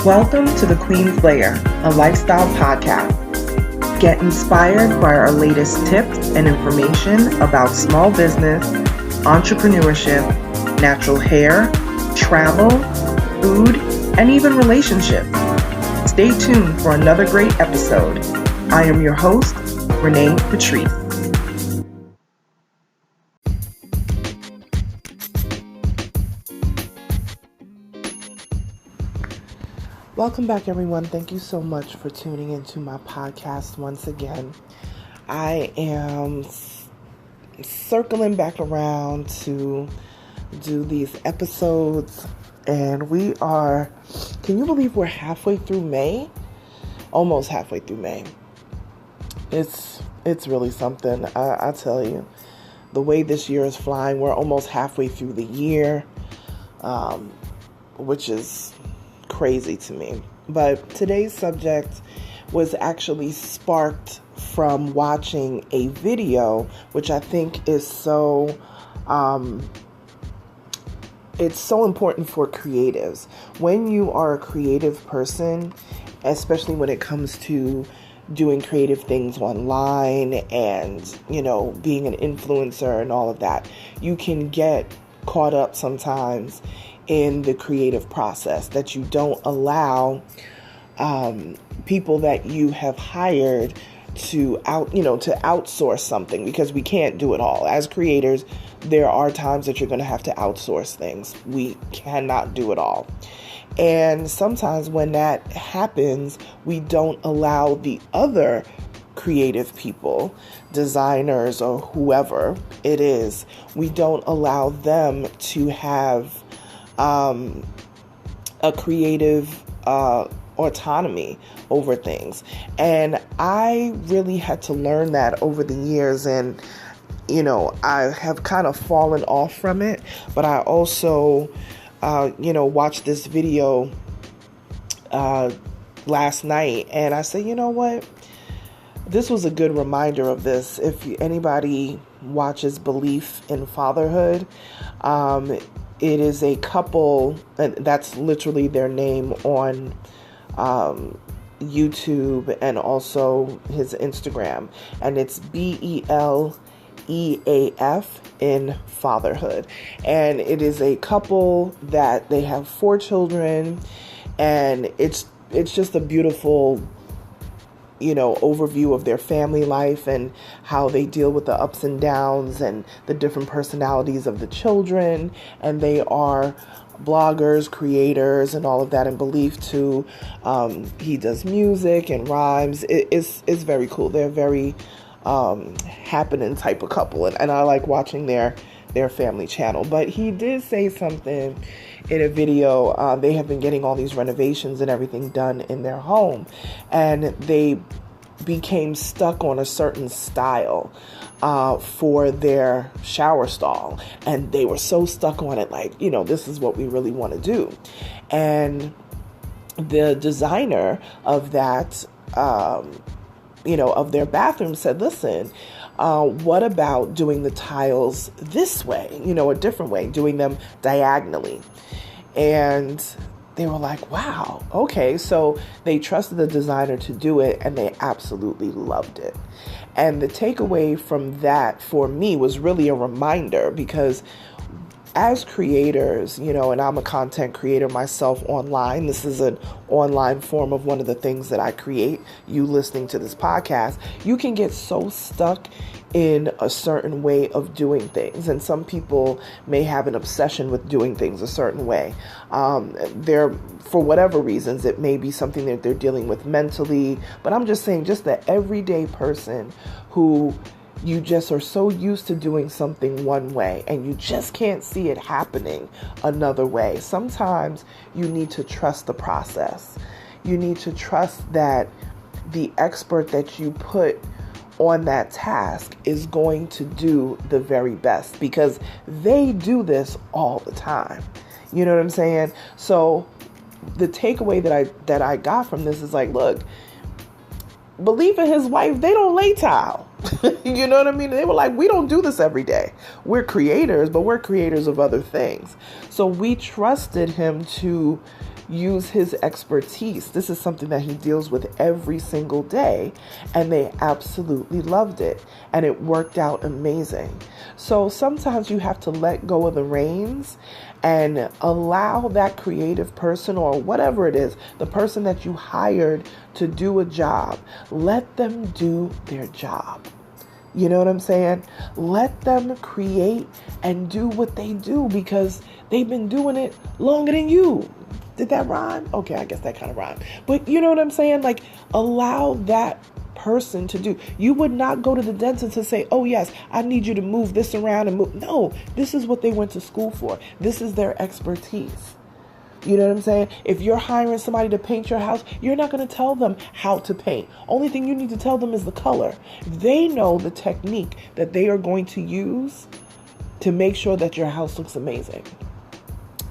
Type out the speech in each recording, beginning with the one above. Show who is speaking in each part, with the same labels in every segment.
Speaker 1: Welcome to the Queen's Lair, a lifestyle podcast. Get inspired by our latest tips and information about small business, entrepreneurship, natural hair, travel, food, and even relationships. Stay tuned for another great episode. I am your host, Renee Patrice. Welcome back, everyone. Thank you so much for tuning into my podcast once again. I am circling back around to do these episodes, and we are, can you believe we're halfway through May? Almost halfway through May. It's really something, I tell you. The way this year is flying, we're almost halfway through the year, which is crazy to me. But today's subject was actually sparked from watching a video, which I think is so it's so important for creatives. When you are a creative person, especially when it comes to doing creative things online and, being an influencer and all of that, you can get caught up sometimes in the creative process, that you don't allow people that you have hired to outsource something, because we can't do it all. As creators, there are times that you're going to have to outsource things. We cannot do it all. And sometimes when that happens, we don't allow the other creative people, designers or whoever it is, we don't allow them to have a creative autonomy over things. And I really had to learn that over the years, and I have kind of fallen off from it. But I also watched this video last night, and I said, you know what, this was a good reminder of this. If anybody watches Belief in Fatherhood, it is a couple, and that's literally their name on YouTube and also his Instagram. And it's BELEAF in Fatherhood. And it is a couple that they have 4 children. And it's just a beautiful overview of their family life and how they deal with the ups and downs and the different personalities of the children. And they are bloggers, creators, and all of that. And Belief too, he does music and rhymes. It's very cool. They're very happening type of couple, and I like watching their family channel. But he did say something in a video. They have been getting all these renovations and everything done in their home, and they became stuck on a certain style for their shower stall, and they were so stuck on it, like, this is what we really want to do. And the designer of that of their bathroom said, listen, what about doing the tiles this way, a different way, doing them diagonally? And they were like, wow, okay. So they trusted the designer to do it, and they absolutely loved it. And the takeaway from that for me was really a reminder, because as creators, and I'm a content creator myself online. This is an online form of one of the things that I create. You listening to this podcast, you can get so stuck in a certain way of doing things. And some people may have an obsession with doing things a certain way. For whatever reasons, it may be something that they're dealing with mentally. But I'm just saying, just the everyday person who you just are so used to doing something one way and you just can't see it happening another way. Sometimes you need to trust the process. You need to trust that the expert that you put on that task is going to do the very best, because they do this all the time. You know what I'm saying? So the takeaway that I got from this is like, look, Belief and his wife, they don't lay tile. You know what I mean? They were like, we don't do this every day. We're creators, but we're creators of other things. So we trusted him to use his expertise. This is something that he deals with every single day, and they absolutely loved it, and it worked out amazing. So sometimes you have to let go of the reins and allow that creative person, or whatever it is, the person that you hired to do a job, let them do their job. You know what I'm saying? Let them create and do what they do, because they've been doing it longer than you. Did that rhyme? Okay, I guess that kind of rhymed. But you know what I'm saying? Like, allow that person to do. You would not go to the dentist and say, oh yes, I need you to move this around and move. No, this is what they went to school for. This is their expertise. You know what I'm saying? If you're hiring somebody to paint your house, you're not going to tell them how to paint. Only thing you need to tell them is the color. They know the technique that they are going to use to make sure that your house looks amazing.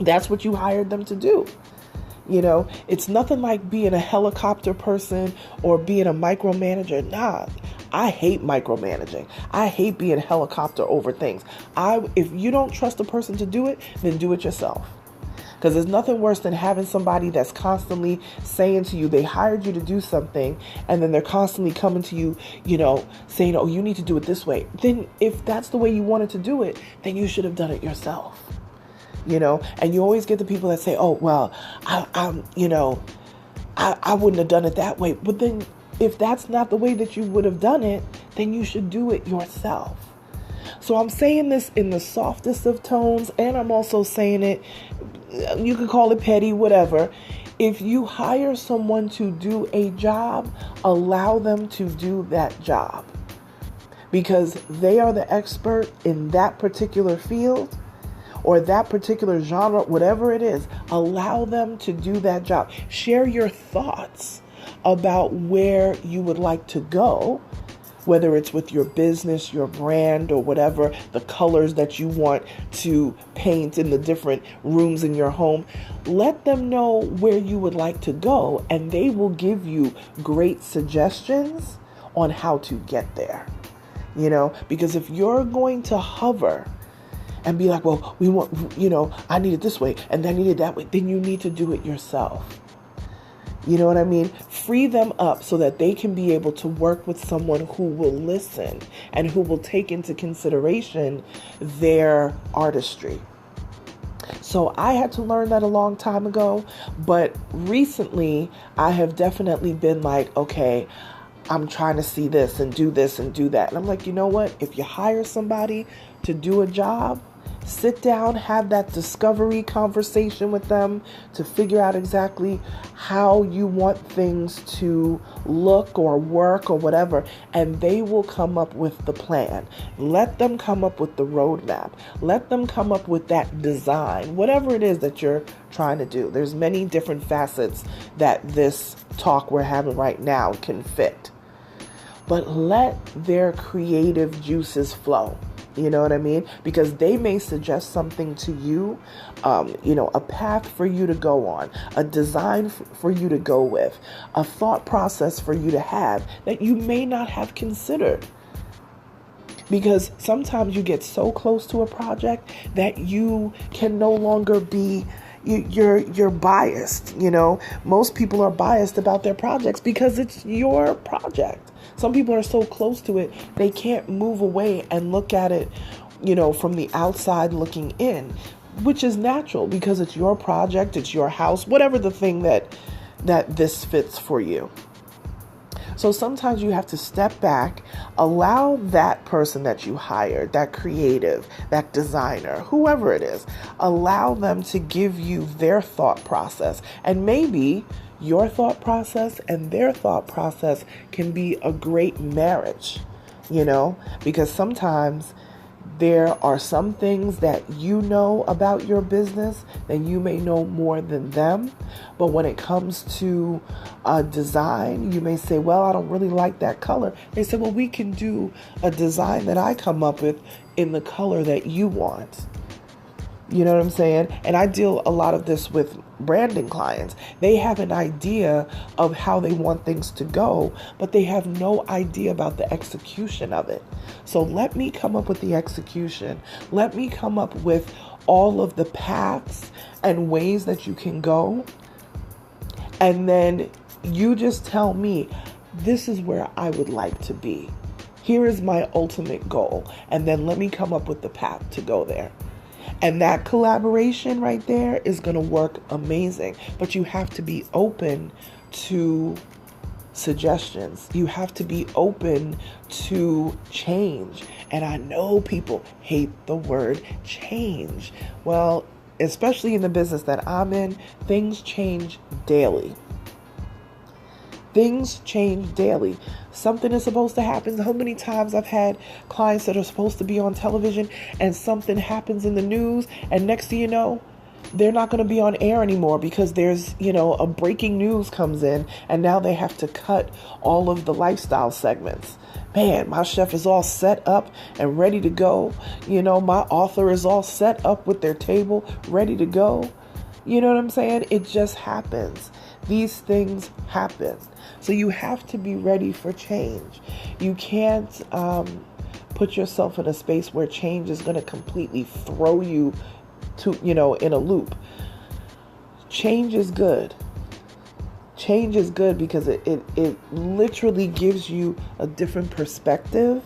Speaker 1: That's what you hired them to do. You know, it's nothing like being a helicopter person or being a micromanager. Nah, I hate micromanaging. I hate being a helicopter over things. If you don't trust a person to do it, then do it yourself. Because there's nothing worse than having somebody that's constantly saying to you, they hired you to do something, and then they're constantly coming to you, you know, saying, oh, you need to do it this way. Then if that's the way you wanted to do it, then you should have done it yourself. You know, and you always get the people that say, oh, well, I wouldn't have done it that way. But then if that's not the way that you would have done it, then you should do it yourself. So I'm saying this in the softest of tones, and I'm also saying it, you could call it petty, whatever. If you hire someone to do a job, allow them to do that job, because they are the expert in that particular field or that particular genre, whatever it is. Allow them to do that job. Share your thoughts about where you would like to go, whether it's with your business, your brand, or whatever, the colors that you want to paint in the different rooms in your home. Let them know where you would like to go, and they will give you great suggestions on how to get there. You know, because if you're going to hover and be like, well, we want, you know, I need it this way and I need it that way, then you need to do it yourself. You know what I mean? Free them up so that they can be able to work with someone who will listen and who will take into consideration their artistry. So I had to learn that a long time ago, but recently I have definitely been like, okay, I'm trying to see this and do this and do that. And I'm like, you know what? If you hire somebody to do a job, sit down, have that discovery conversation with them to figure out exactly how you want things to look or work or whatever, and they will come up with the plan. Let them come up with the roadmap. Let them come up with that design, whatever it is that you're trying to do. There's many different facets that this talk we're having right now can fit. But let their creative juices flow. You know what I mean? Because they may suggest something to you, a path for you to go on, a design for you to go with, a thought process for you to have that you may not have considered. Because sometimes you get so close to a project that you can no longer be, you're biased. You know, most people are biased about their projects because it's your project. Some people are so close to it, they can't move away and look at it, from the outside looking in, which is natural because it's your project, it's your house, whatever the thing that this fits for you. So sometimes you have to step back, allow that person that you hired, that creative, that designer, whoever it is, allow them to give you their thought process. And maybe your thought process and their thought process can be a great marriage, because sometimes there are some things that you know about your business that you may know more than them. But when it comes to design, you may say, well, I don't really like that color. They say, well, we can do a design that I come up with in the color that you want. You know what I'm saying? And I deal a lot of this with branding clients. They have an idea of how they want things to go, but they have no idea about the execution of it. So let me come up with the execution. Let me come up with all of the paths and ways that you can go And then you just tell me, this is where I would like to be. Here is my ultimate goal. And then let me come up with the path to go there. And that collaboration right there is going to work amazing. But you have to be open to suggestions. You have to be open to change. And I know people hate the word change. Well, especially in the business that I'm in, things change daily. Things change daily. Something is supposed to happen. How many times I've had clients that are supposed to be on television and something happens in the news, and next thing you know, they're not going to be on air anymore because there's, a breaking news comes in, and now they have to cut all of the lifestyle segments. Man, my chef is all set up and ready to go. My author is all set up with their table, ready to go. You know what I'm saying? It just happens. These things happen. So you have to be ready for change. You can't put yourself in a space where change is going to completely throw you to, in a loop. Change is good. Change is good because it literally gives you a different perspective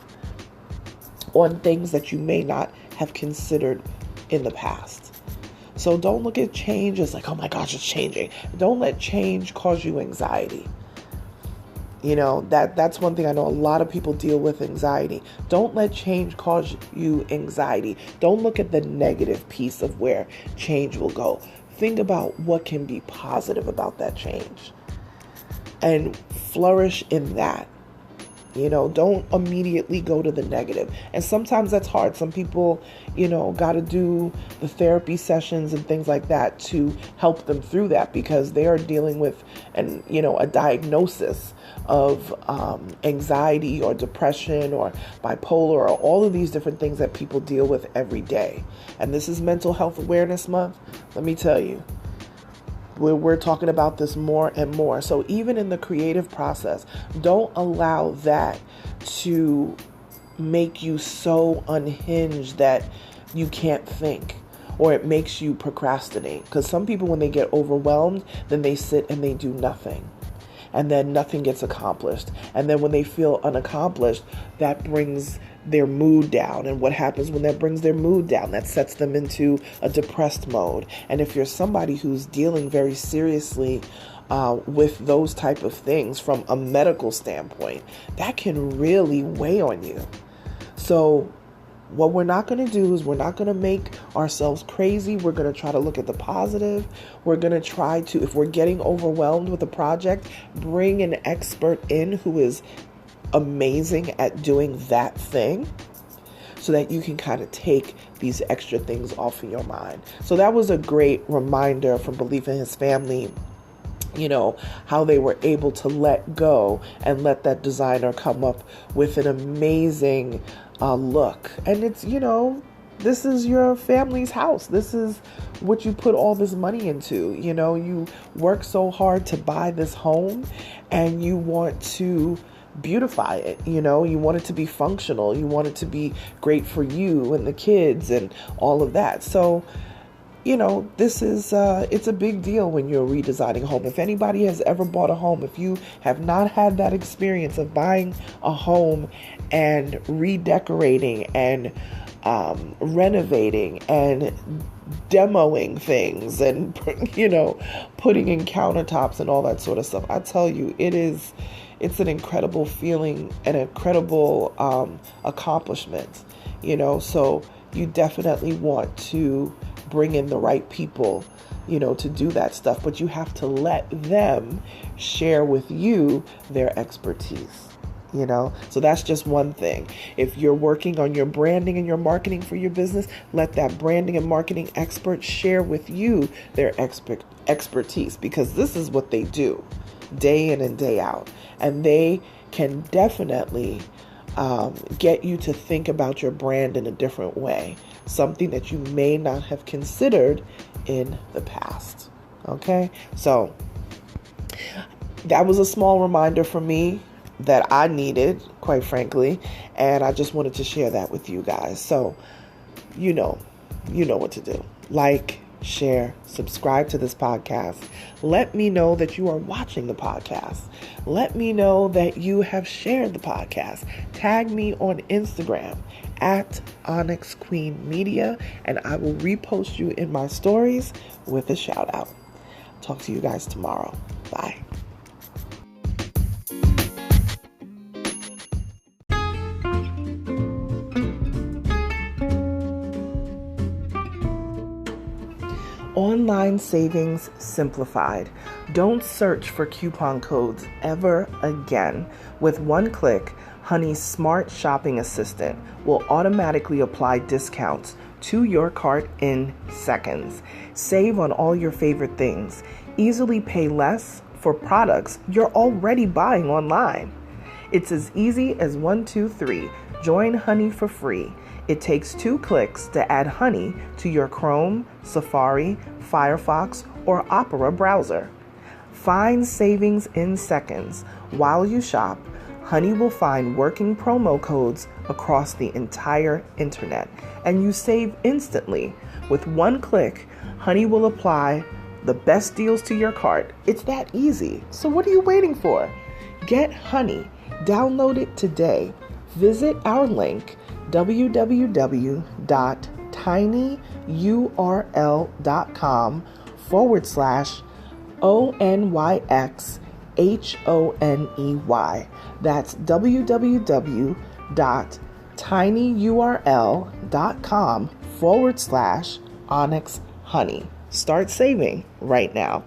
Speaker 1: on things that you may not have considered in the past. So don't look at change as like, oh my gosh, it's changing. Don't let change cause you anxiety. That's one thing I know a lot of people deal with, anxiety. Don't let change cause you anxiety. Don't look at the negative piece of where change will go. Think about what can be positive about that change and flourish in that. Don't immediately go to the negative. And sometimes that's hard. Some people, got to do the therapy sessions and things like that to help them through that because they are dealing with a diagnosis of anxiety or depression or bipolar or all of these different things that people deal with every day. And this is Mental Health Awareness Month. Let me tell you, we're talking about this more and more. So even in the creative process, don't allow that to make you so unhinged that you can't think, or it makes you procrastinate. Because some people, when they get overwhelmed, then they sit and they do nothing. And then nothing gets accomplished. And then when they feel unaccomplished, that brings their mood down. And what happens when that brings their mood down? That sets them into a depressed mode. And if you're somebody who's dealing very seriously with those type of things from a medical standpoint, that can really weigh on you. So what we're not going to do is we're not going to make ourselves crazy. We're going to try to look at the positive. We're going to try to, if we're getting overwhelmed with a project, bring an expert in who is amazing at doing that thing so that you can kind of take these extra things off of your mind. So that was a great reminder from Belief in His Family, how they were able to let go and let that designer come up with an amazing look. And it's, this is your family's house. This is what you put all this money into. You work so hard to buy this home and you want to beautify it. You want it to be functional. You want it to be great for you and the kids and all of that. So, this is, it's a big deal when you're redesigning a home. If anybody has ever bought a home, if you have not had that experience of buying a home and redecorating and renovating and demoing things and, putting in countertops and all that sort of stuff, I tell you, it's an incredible feeling, an incredible accomplishment, so you definitely want to bring in the right people, to do that stuff, but you have to let them share with you their expertise, so that's just one thing. If you're working on your branding and your marketing for your business, let that branding and marketing expert share with you their expertise, because this is what they do day in and day out, and they can definitely get you to think about your brand in a different way, something that you may not have considered in the past. Okay, so that was a small reminder for me that I needed, quite frankly, and I just wanted to share that with you guys. So you know what to do. Like, share, subscribe to this podcast. Let me know that you are watching the podcast. Let me know that you have shared the podcast. Tag me on Instagram at Onyx Queen Media, and I will repost you in my stories with a shout out. Talk to you guys tomorrow. Bye. Online savings simplified. Don't search for coupon codes ever again. With one click, Honey's smart shopping assistant will automatically apply discounts to your cart in seconds. Save on all your favorite things. Easily pay less for products you're already buying online. It's as easy as 1, 2, 3. Join Honey for free. It takes 2 clicks to add Honey to your Chrome, Safari, Firefox, or Opera browser. Find savings in seconds. While you shop, Honey will find working promo codes across the entire internet, and you save instantly. With one click, Honey will apply the best deals to your cart. It's that easy. So what are you waiting for? Get Honey. Download it today. Visit our link, www.tinyurl.com/ONYXHONEY. That's www.tinyurl.com/Onyx Honey. Start saving right now.